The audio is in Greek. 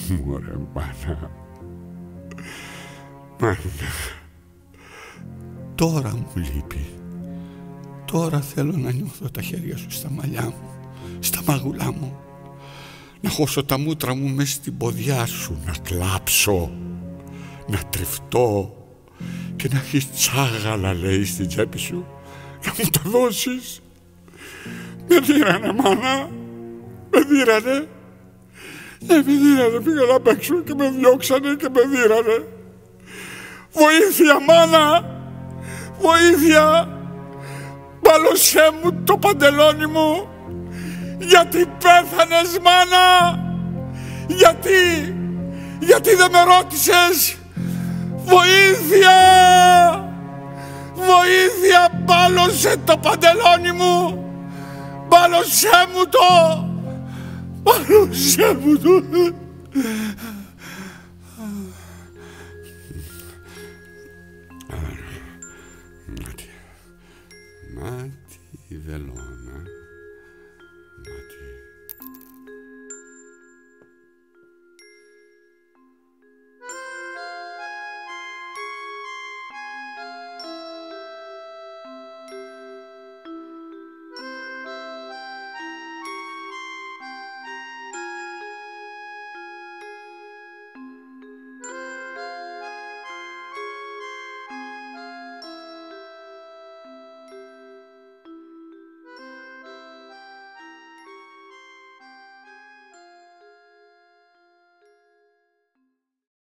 Μωρέ μάνα. Μάνα. Τώρα μου λείπει. Τώρα θέλω να νιώθω τα χέρια σου στα μαλλιά μου, στα μαγουλά μου. Να χώσω τα μούτρα μου μες στην ποδιά σου, να κλάψω, να τριφτώ και να έχεις τσάγαλα, λέει, στην τσέπη σου, να μου το δώσεις. Με δίρανε, μάνα, με δίρανε. Με δίρανε, πήγα να παίξω και με διώξανε και με δίρανε. Βοήθεια, μάνα, βοήθεια. Μπάλωσέ μου το παντελόνι μου. Γιατί πέθανες, μάνα? Γιατί δεν με ρώτησες? Βοήθεια! Βοήθεια! Μπάλωσε το παντελόνι μου! Μπάλωσέ μου το! Μπάλωσέ μου το!